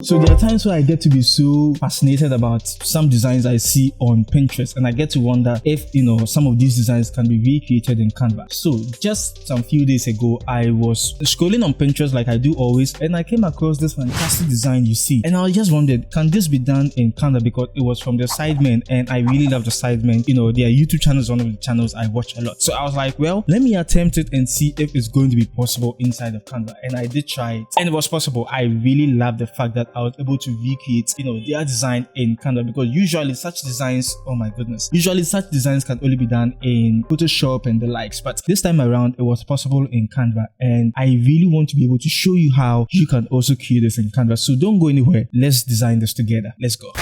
So there are times where I get to be so fascinated about some designs I see on Pinterest, and I get to wonder if some of these designs can be recreated in Canva. So just some few days ago, I was scrolling on Pinterest like I do always, and I came across this fantastic design you see, and I just wondered, can this be done in Canva? Because it was from the Sidemen, and I really love the Sidemen. Their YouTube channel is one of the channels I watch a lot. So I was like, well, let me attempt it and see if it's going to be possible inside of Canva. And I did try it, and it was possible. I really love the fact that I was able to recreate their design in Canva, because usually such designs, oh my goodness, usually such designs can only be done in Photoshop and the likes, but this time around it was possible in Canva, and I really want to be able to show you how you can also create this in Canva. So don't go anywhere, let's design this together. Let's go.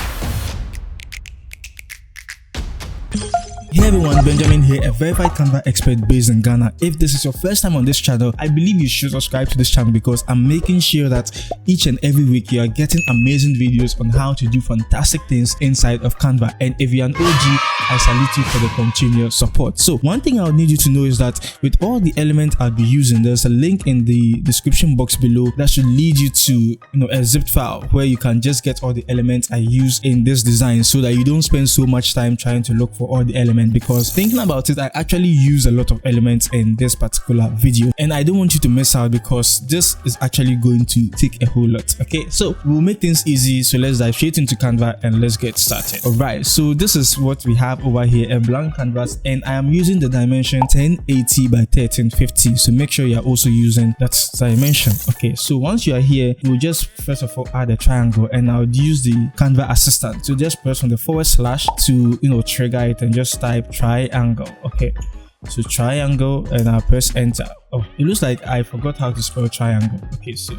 Hey everyone, Benjamin here, a verified Canva expert based in Ghana. If this is your first time on this channel, I believe you should subscribe to this channel, because I'm making sure that each and every week you are getting amazing videos on how to do fantastic things inside of Canva. And if you're an OG, I salute you for the continued support. So one thing I'll need you to know is that with all the elements I'll be using, there's a link in the description box below that should lead you to a zip file where you can just get all the elements I use in this design, so that you don't spend so much time trying to look for all the elements. Because thinking about it, I actually use a lot of elements in this particular video, and I don't want you to miss out, because this is actually going to take a whole lot. Okay, so we'll make things easy, so let's dive straight into Canva and let's get started. Alright, so this is what we have over here, a blank canvas, and I am using the dimension 1080 by 1350, so make sure you're also using that dimension. Okay, so once you are here, we'll just first of all add a triangle, and I'll use the Canva assistant to just press on the / to trigger it and just type triangle. Okay, so triangle, and I'll press enter. Oh, it looks like I forgot how to spell triangle. Okay, so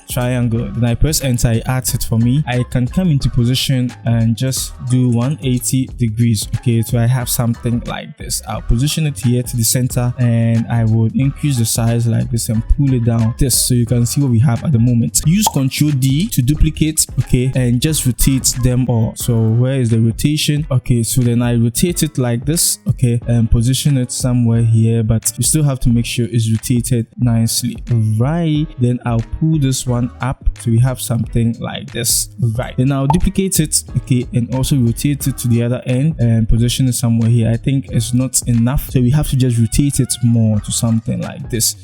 triangle, then I press enter, it adds it for me. I can come into position and just do 180 degrees. Okay, so I have something like this. I'll position it here to the center, and I would increase the size like this and pull it down this, so you can see what we have at the moment. Use Ctrl D to duplicate, okay, and just rotate them all. So where is the rotation? Okay, so then I rotate it like this, okay, and position it somewhere here, but you still have to make sure it's rotated nicely. Right, then I'll pull this one up, so we have something like this. Right, then I'll duplicate it, okay, and also rotate it to the other end and position it somewhere here. I think it's not enough, so we have to just rotate it more to something like this.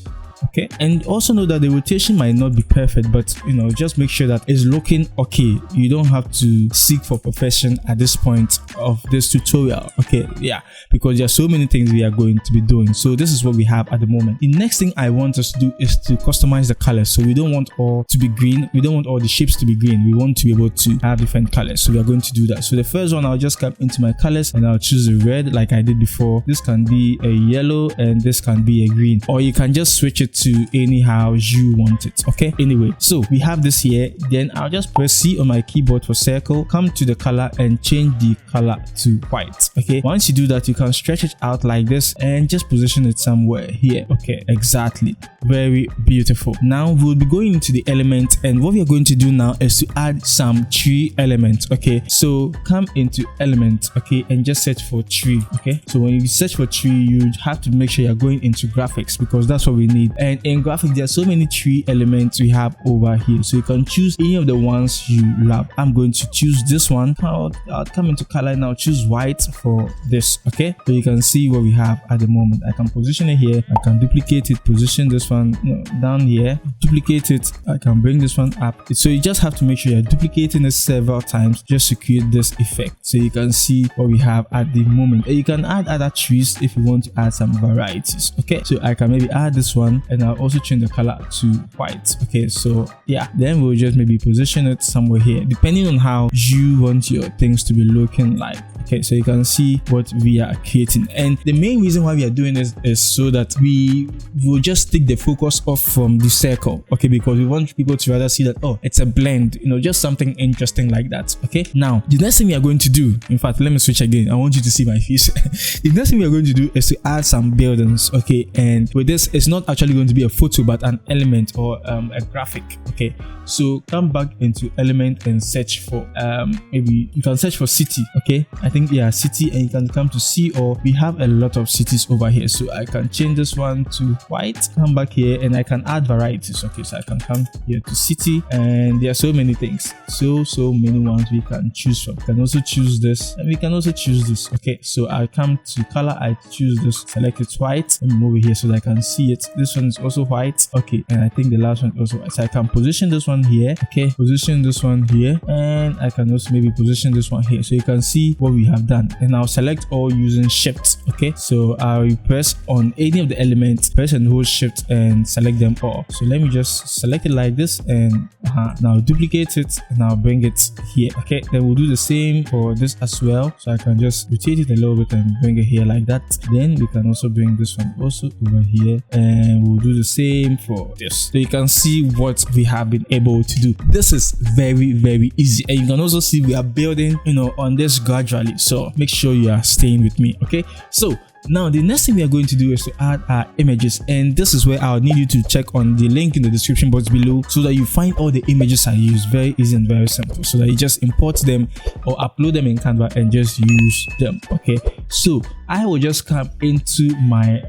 Okay, and also know that the rotation might not be perfect, but just make sure that it's looking okay. You don't have to seek for perfection at this point of this tutorial. Okay, yeah, because there are so many things we are going to be doing. So this is what we have at the moment. The next thing I want us to do is to customize the colors. So we don't want all to be green, we don't want all the shapes to be green, we want to be able to have different colors. So we are going to do that. So the first one, I'll just come into my colors and I'll choose a red like I did before. This can be a yellow and this can be a green, or you can just switch it to anyhow you want it. Okay, anyway, so we have this here. Then I'll just press C on my keyboard for circle, come to the color and change the color to white. Okay, once you do that, you can stretch it out like this and just position it somewhere here. Okay, exactly, very beautiful. Now we'll be going into the element, and what we are going to do now is to add some tree elements. Okay, so come into element, okay, and just search for tree. Okay, so when you search for tree, you have to make sure you're going into graphics, because that's what we need. And in graphics, there are so many tree elements we have over here, so you can choose any of the ones you love. I'm going to choose this one. I'll come into color and I'll choose white for this. Okay, so you can see what we have at the moment. I can position it here, I can duplicate it, position this one down here, duplicate it, I can bring this one up. So you just have to make sure you're duplicating it several times just to create this effect, so you can see what we have at the moment. And you can add other trees if you want to add some varieties. Okay, so I can maybe add this one, and I'll also change the color to white. Okay, so yeah, then we'll just maybe position it somewhere here depending on how you want your things to be looking like. Okay, so you can see what we are creating, and the main reason why we are doing this is so that we will just take the focus off from the circle. Okay, because we want people to rather see that, oh, it's a blend, just something interesting like that. Okay, now the next thing we are going to do, in fact, let me switch again, I want you to see my face. The next thing we are going to do is to add some buildings. Okay, and with this, it's not actually going to be a photo but an element or a graphic. Okay, so come back into element and search for maybe you can search for city. Okay, I think city, and you can come to see, or we have a lot of cities over here. So I can change this one to white, come back here, and I can add varieties. Okay, so I can come here to city, and there are so many things, so many ones we can choose from. We can also choose this, and we can also choose this. Okay, so I come to color, I choose this, select it white, and move over here so that I can see it. This one is also white. Okay, and I think the last one is also white. So I can position this one here. Okay, position this one here, and I can also maybe position this one here, so you can see what we have done. And I'll select all using shift. Okay, so I'll press on any of the elements, press and hold shift and select them all. So let me just select it like this, and now duplicate it, and I'll bring it here. Okay, then we'll do the same for this as well. So I can just rotate it a little bit and bring it here like that. Then we can also bring this one also over here, and we'll do the same for this. So you can see what we have been able to do. This is very easy, and you can also see we are building, on this gradually. So make sure you are staying with me. Okay, so now the next thing we are going to do is to add our images, and this is where I'll need you to check on the link in the description box below so that you find all the images I use. Very easy and very simple, so that you just import them or upload them in Canva and just use them. Okay, so I will just come into my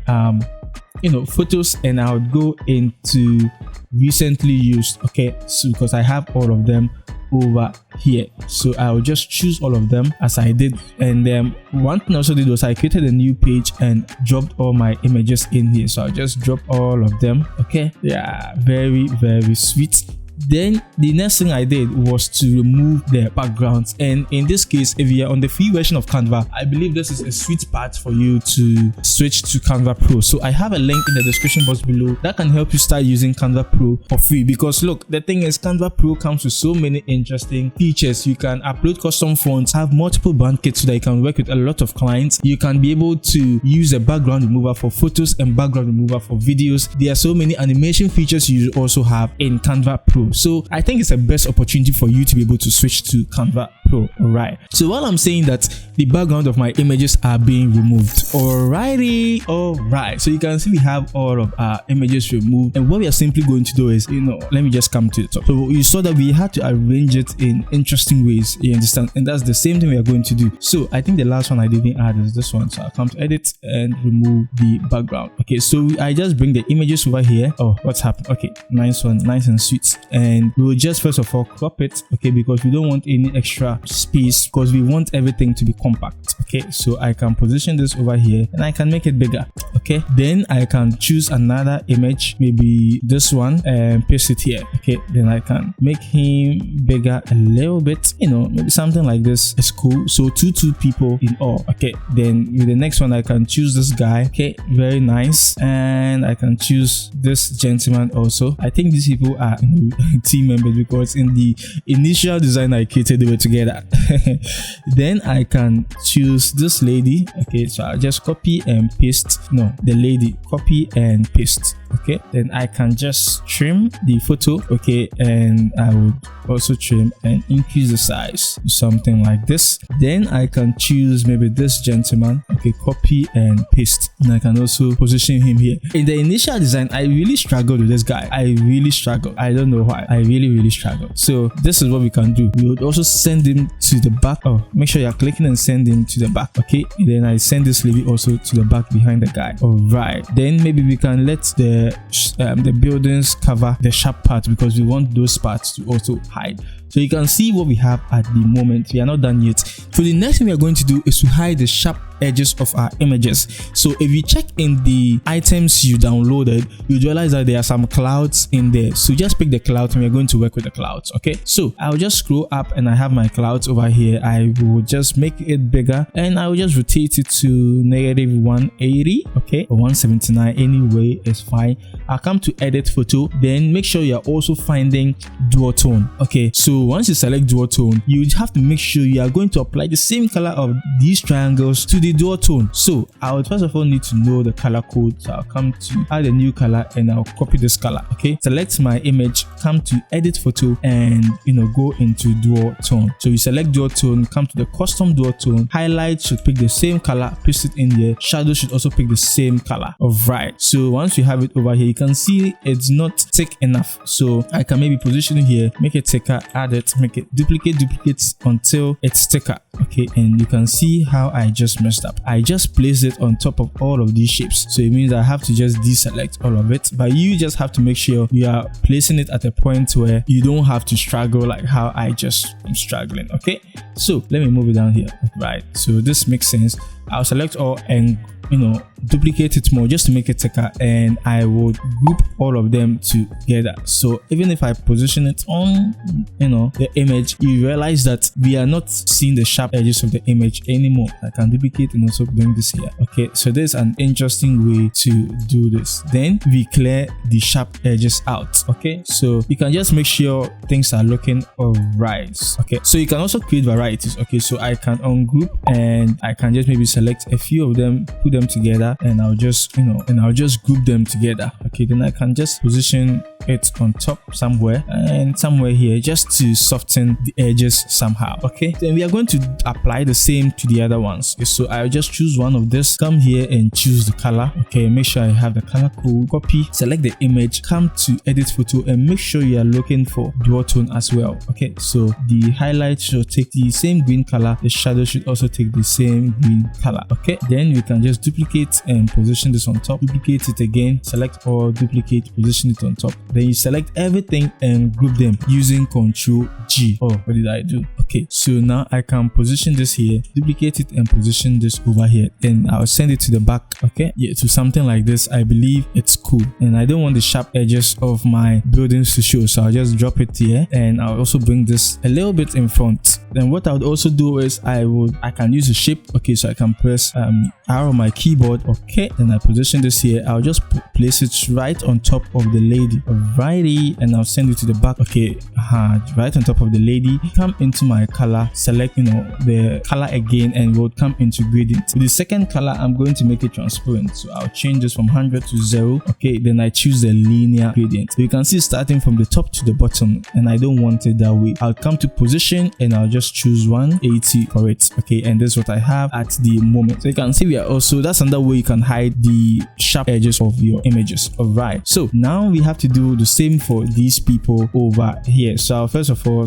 photos, and I would go into recently used. Okay, so because I have all of them over here, so I'll just choose all of them as I did. And then one thing I also did was I created a new page and dropped all my images in here. So I'll just drop all of them. Okay, yeah, very sweet. Then the next thing I did was to remove the backgrounds, and in this case, if you are on the free version of Canva, I believe this is a sweet part for you to switch to Canva Pro. So I have a link in the description box below that can help you start using Canva Pro for free, because look, the thing is, Canva Pro comes with so many interesting features. You can upload custom fonts, have multiple brand kits so that you can work with a lot of clients. You can be able to use a background remover for photos and background remover for videos. There are so many animation features you also have in Canva Pro. So I think it's the best opportunity for you to be able to switch to Canva Pro. Alright, so while I'm saying that, the background of my images are being removed. Alrighty, alright, so you can see we have all of our images removed, and what we are simply going to do is, let me just come to the top. So you saw that we had to arrange it in interesting ways, you understand, and that's the same thing we are going to do. So I think the last one I didn't add is this one, so I'll come to edit and remove the background. Okay, so I just bring the images over here. Oh, what's happened? Okay, nice one, nice and sweet. And we will just first of all crop it, okay, because we don't want any extra space, because we want everything to be compact. Okay, so I can position this over here and I can make it bigger. Okay, then I can choose another image, maybe this one, and paste it here. Okay, then I can make him bigger a little bit, maybe something like this is cool. So two people in all. Okay, then with the next one I can choose this guy. Okay, very nice. And I can choose this gentleman also. I think these people are team members, because in the initial design I created, they were together. Then I can choose this lady. Okay, so I'll just copy and paste. No, the lady, copy and paste. Okay, then I can just trim the photo. Okay, and I would also trim and increase the size, something like this. Then I can choose maybe this gentleman. Okay, copy and paste, and I can also position him here. In the initial design, I really struggled with this guy. I really struggled. I don't know why. I really struggled. So this is what we can do. We would also send him to the back. Oh, make sure you're clicking and send him to the back. Okay, and then I send this lady also to the back behind the guy. All right, then maybe we can let the buildings cover the sharp part, because we want those parts to also hide. So you can see what we have at the moment. We are not done yet. So the next thing we are going to do is to hide the sharp edges of our images. So if you check in the items you downloaded, you realize that there are some clouds in there. So just pick the clouds and we're going to work with the clouds. Okay, so I'll just scroll up and I have my clouds over here. I will just make it bigger and I will just rotate it to negative 180. Okay, or 179 anyway, it's fine. I'll come to edit photo, then make sure you're also finding dual tone. Okay, so once you select dual tone, you have to make sure you are going to apply the same color of these triangles to the the dual tone. So I would first of all need to know the color code. So I'll come to add a new color and I'll copy this color. Okay, select my image, come to edit photo, and go into dual tone. So you select dual tone, come to the custom dual tone. Highlight should pick the same color, paste it in there. Shadow should also pick the same color. Alright, so once you have it over here, you can see it's not thick enough. So I can maybe position it here, make it thicker, add it, make it duplicate until it's thicker. Okay, and you can see how I just messed up. I just placed it on top of all of these shapes, so it means I have to just deselect all of it. But you just have to make sure you are placing it at a point where you don't have to struggle like how I just am struggling. Okay, so let me move it down here. Right, so this makes sense. I'll select all and duplicate it more just to make it thicker, and I would group all of them together. So even if I position it on the image, you realize that we are not seeing the sharp edges of the image anymore. I can duplicate and also bring this here. Okay, so there's an interesting way to do this. Then we clear the sharp edges out. Okay, so you can just make sure things are looking alright. Okay, so you can also create varieties. Okay, so I can ungroup and I can just maybe select a few of them, put them together, and I'll just group them together. Okay, then I can just position it on top somewhere and somewhere here just to soften the edges somehow. Okay, then we are going to apply the same to the other ones. Okay, so I'll just choose one of this, come here and choose the color. Okay, make sure I have the color code, copy, select the image, come to edit photo, and make sure you are looking for dual tone as well. Okay, so the highlight should take the same green color, the shadow should also take the same green color. Okay, then we can just duplicate and position this on top, duplicate it again, select all, duplicate, position it on top. Then you select everything and group them using Ctrl G. Oh, what did I do? Okay, so now I can position this here, duplicate it, and position this over here. Then I'll send it to the back. Okay, yeah, to something like this. I believe it's cool, and I don't want the sharp edges of my buildings to show, so I'll just drop it here, and I'll also bring this a little bit in front. Then what I would also do is I can use a shape. Okay, so I can press R on my keyboard. Okay, then I position this here. I'll just place it right on top of the lady. Alrighty, and I'll send it to the back. Okay, right on top of the lady. Come into my color, select the color again, and we'll come into gradient. With the second color, I'm going to make it transparent, so I'll change this from 100 to 0. Okay, then I choose the linear gradient. So you can see starting from the top to the bottom, and I don't want it that way. I'll come to position and I'll just choose 180 for it. Okay, and this is what I have at the moment. So you can see we are also, that's another way you can hide the sharp edges of your images. Alright, so now we have to do the same for these people over here. So I'll first of all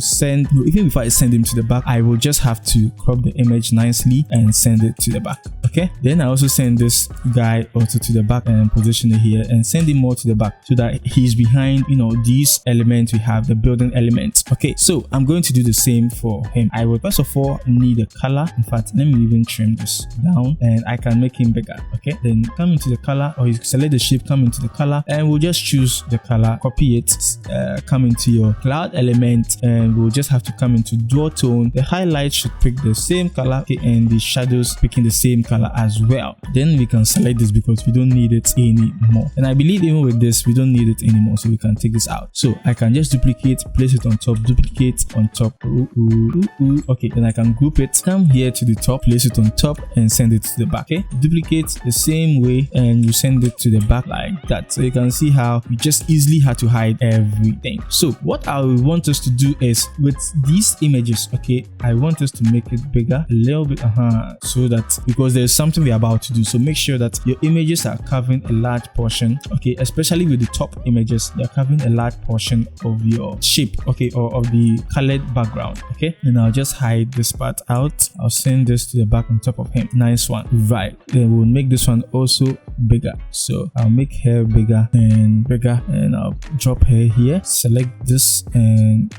even before I send him to the back, I will just have to crop the image nicely and send it to the back. Okay, then I also send this guy also to the back and position it here and send him more to the back so that he's behind these elements. We have the building elements. Okay, so I'm going to do the same for him. I will first of all need a color. In fact, let me even trim this down and I can make him bigger. Okay, then come into the color, or you select the shape, come into the color, and we'll just choose the color, copy it, come into your cloud element, and we'll just have to come into dual tone. The highlight should pick the same color, okay, and the shadows picking the same color as well. Then we can select this because we don't need it anymore, and I believe even with this we don't need it anymore, so we can take this out. So I can just duplicate, place it on top, duplicate on top. Okay, then I can group it, come here to the top, place it on top, and send it to the back. Okay, duplicate the same way and you send it to the back like that. So you can see how you just easily had to hide everything. So what I want us to do is with these images, okay, I want us to make it bigger a little bit, so that, because there's something we're about to do, so make sure that your images are covering a large portion. Okay, especially with the top images, they're covering a large portion of your shape, okay, or of the colored background. Okay, and I'll just hide this part out. I'll send this to the back on top of him. Nice one. Right, then we'll make this one also bigger. So I'll make her bigger, and I'll drop her here, select this, and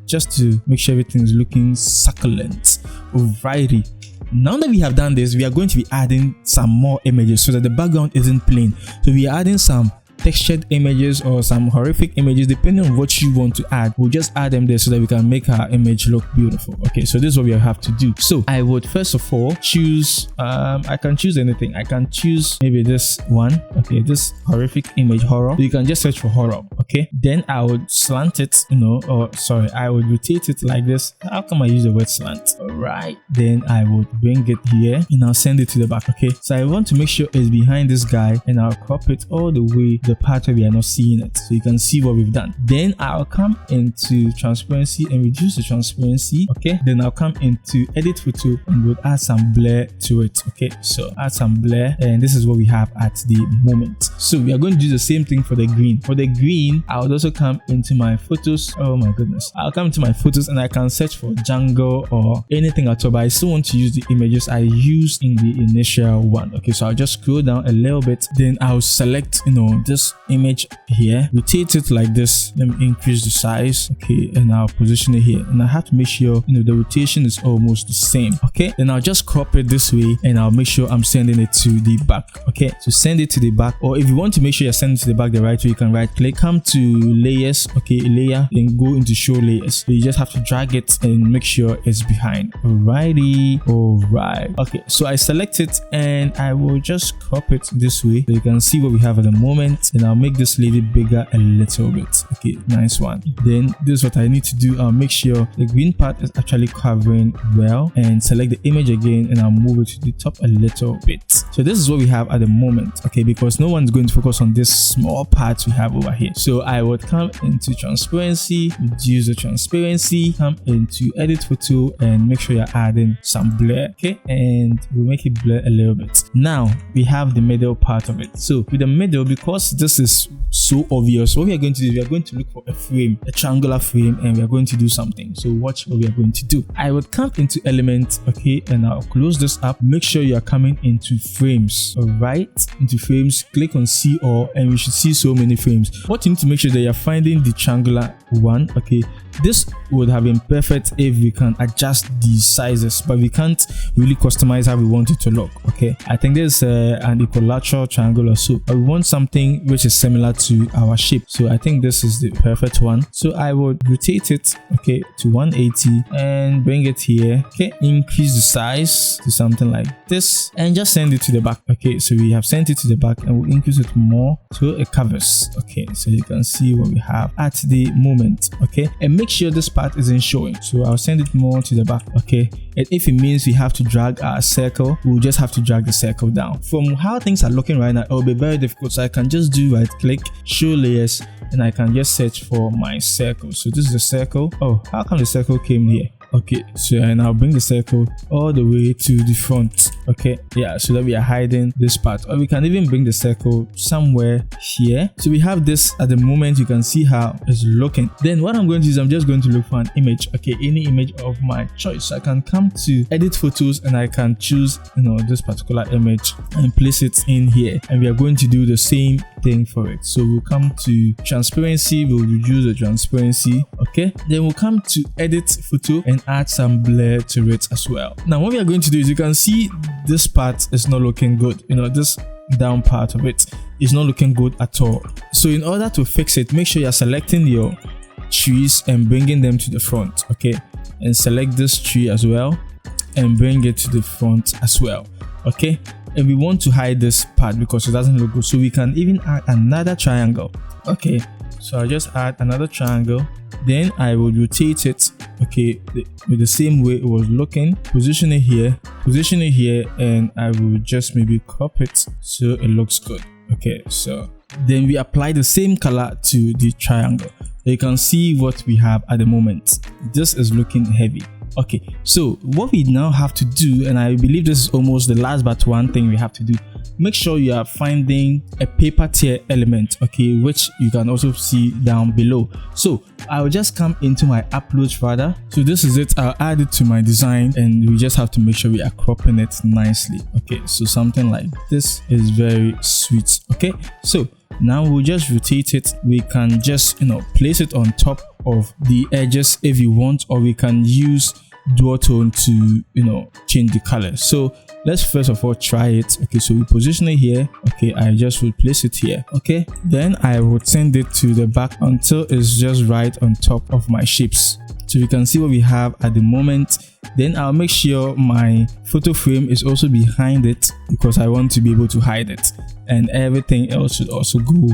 just to make sure everything is looking succulent. Alrighty, now that we have done this, we are going to be adding some more images so that the background isn't plain. So we are adding some textured images or some horrific images, depending on what you want to add. We'll just add them there so that we can make our image look beautiful. Okay, so this is what we have to do. So I would first of all choose, I can choose anything. I can choose maybe this one. Okay, this horrific image, horror. So you can just search for horror. Okay, then I would slant it, I would rotate it like this. How come I use the word slant? All right, then I would bring it here and I'll send it to the back. Okay, so I want to make sure it's behind this guy, and I'll crop it all the way the part where we are not seeing it, so you can see what we've done. Then I'll come into transparency and reduce the transparency. Okay, then I'll come into edit photo and we'll add some blur to it. Okay, so add some blur, and this is what we have at the moment. So we are going to do the same thing for the green. For the green, I would also come into my photos. Oh my goodness, I'll come into my photos and I can search for jungle or anything at all, but I still want to use the images I used in the initial one. Okay, so I'll just scroll down a little bit, then I'll select this image here, rotate it like this. Let me increase the size. Okay, and I'll position it here, and I have to make sure the rotation is almost the same. Okay, then I'll just crop it this way and I'll make sure I'm sending it to the back. Okay, so send it to the back, or if you want to make sure you're sending it to the back the right way, you can right click, come to layers, okay, layer, then go into show layers. So you just have to drag it and make sure it's behind. Alrighty, alright. Okay, so I select it and I will just crop it this way so you can see what we have at the moment, and I'll make this lady bigger a little bit. Okay, nice one. Then this is what I need to do. I'll make sure the green part is actually covering well, and select the image again and I'll move it to the top a little bit. So this is what we have at the moment. Okay, because no one's going to focus on this small part we have over here. So I would come into transparency, reduce the transparency, come into edit photo and make sure you're adding some blur. Okay, and we'll make it blur a little bit. Now we have the middle part of it. So with the middle, because this is so obvious, what we are going to do, we are going to look for a frame, a triangular frame, and we are going to do something. So watch what we are going to do. I would come into element, okay, and I'll close this up. Make sure you are coming into frames. All right, into frames, click on see all, and we should see so many frames. What you need to make sure that you're finding the triangular one. Okay, this would have been perfect if we can adjust these sizes, but we can't really customize how we want it to look. Okay, I think there's an equilateral triangle or so, but we want something which is similar to our shape. So I think this is the perfect one. So I would rotate it, okay, to 180 and bring it here. Okay, increase the size to something like this and just send it to the back. Okay, so we have sent it to the back and we'll increase it more so it covers. Okay, so you can see what we have at the moment. Okay, and make sure this part isn't showing, so I'll send it more to the back. Okay, and if it means we have to drag our circle, we'll just have to drag the circle down. From how things are looking right now, it will be very difficult, so I can just do right click, show layers, and I can just search for my circle. So this is the circle. Oh, how come the circle came here? Okay, so and I'll bring the circle all the way to the front. Okay, yeah, so that we are hiding this part, or we can even bring the circle somewhere here. So we have this at the moment. You can see how it's looking. Then what I'm going to do is I'm just going to look for an image. Okay, any image of my choice. So I can come to edit photos and I can choose this particular image and place it in here, and we are going to do the same thing for it. So we'll come to transparency, we'll reduce the transparency. Okay, then we'll come to edit photo and add some blur to it as well. Now what we are going to do is, you can see this part is not looking good. This down part of it is not looking good at all. So in order to fix it, make sure you're selecting your trees and bringing them to the front. Okay, and select this tree as well and bring it to the front as well. Okay, and we want to hide this part because it doesn't look good, so we can even add another triangle. Okay, so I'll just add another triangle, then I will rotate it, okay, with the same way it was looking, position it here, and I will just maybe crop it so it looks good. Okay, so then we apply the same color to the triangle. You can see what we have at the moment. This is looking heavy. Okay, so what we now have to do, and I believe this is almost the last but one thing we have to do, make sure you are finding a paper tier element, okay, which you can also see down below. So I'll just come into my uploads folder. So this is it. I'll add it to my design, and we just have to make sure we are cropping it nicely. Okay, so something like this is very sweet. Okay, so now we'll just rotate it. We can just place it on top of the edges if you want, or we can use duotone to change the color. So let's first of all try it. Okay, so we position it here. Okay, I just will place it here. Okay, then I will send it to the back until it's just right on top of my shapes. So you can see what we have at the moment. Then I'll make sure my photo frame is also behind it because I want to be able to hide it, and everything else should also go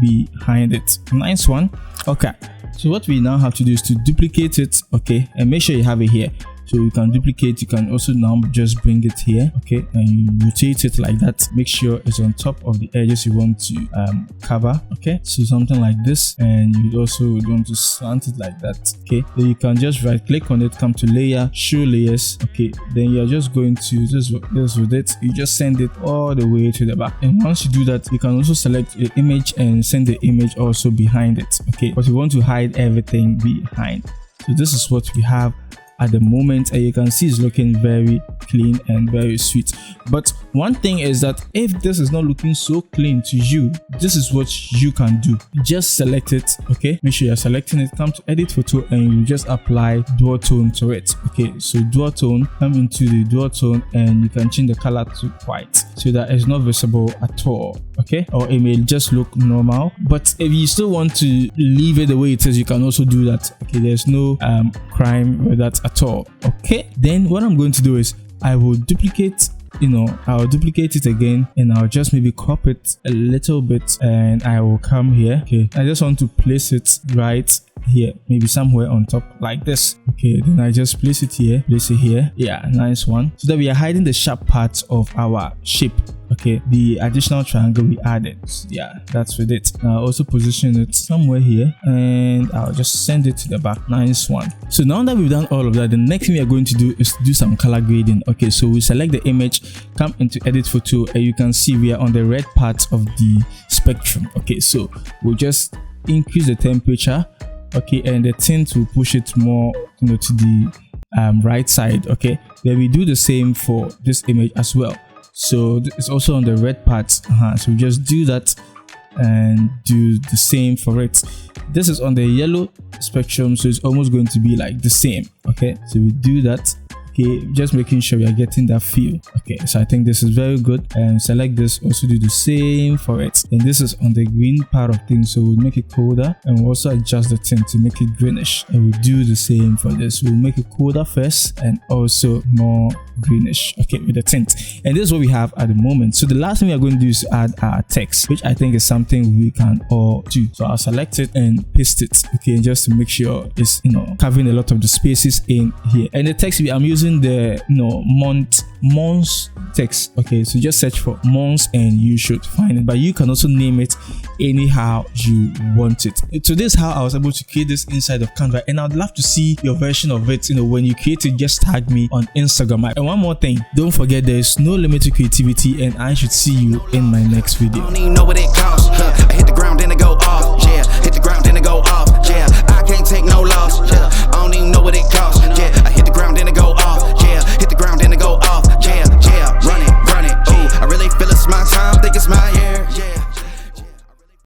behind it. Nice one. Okay, so what we now have to do is to duplicate it. Okay, and make sure you have it here. So you can duplicate, you can also now just bring it here. Okay, and you rotate it like that. Make sure it's on top of the edges you want to cover. Okay, so something like this, and you also want to slant it like that. Okay, then you can just right click on it, come to layer, show layers. Okay, then you're just going to just with it, you just send it all the way to the back. And once you do that, you can also select the image and send the image also behind it. Okay, but you want to hide everything behind. So this is what we have at the moment, and you can see it's looking very clean and very sweet. But one thing is that if this is not looking so clean to you, this is what you can do. Just select it. Okay, make sure you're selecting it, come to edit photo, and you just apply duotone to it. Okay, so duotone, come into the duotone, and you can change the color to white so that it's not visible at all. Okay, or it may just look normal, but if you still want to leave it the way it is, you can also do that. Okay, there's no crime with that at all. Okay, then what I'm going to do is I will duplicate, I'll duplicate it again, and I'll just maybe crop it a little bit, and I will come here. Okay, I just want to place it right here, maybe somewhere on top like this. Okay, then I just place it here, yeah, nice one, so that we are hiding the sharp parts of our shape. Okay, the additional triangle we added, yeah, that's with it. I'll also position it somewhere here, and I'll just send it to the back. Nice one. So now that we've done all of that, the next thing we are going to do is to do some color grading. Okay, so we select the image, come into edit photo, and you can see we are on the red part of the spectrum. Okay, so we'll just increase the temperature. Okay, and the tint will push it more to the right side. Okay, then we do the same for this image as well. So it's also on the red part. So we just do that and do the same for it. This is on the yellow spectrum, so it's almost going to be like the same. Okay, so we do that. Okay, just making sure we are getting that feel. Okay, so I think this is very good, and select this, also do the same for it. And this is on the green part of things, so we'll make it colder, and we'll also adjust the tint to make it greenish, and we'll do the same for this. We'll make it colder first and also more greenish, okay, with the tint. And this is what we have at the moment. So the last thing we are going to do is to add our text, which I think is something we can all do. So I'll select it and paste it, okay, just to make sure it's covering a lot of the spaces in here. And the text I'm using the months text. Okay, so just search for months and you should find it, but you can also name it anyhow you want it. So this is how I was able to create this inside of Canva, and I'd love to see your version of it. When you create it, just tag me on Instagram. And one more thing, don't forget there is no limit to creativity, and I should see you in my next video.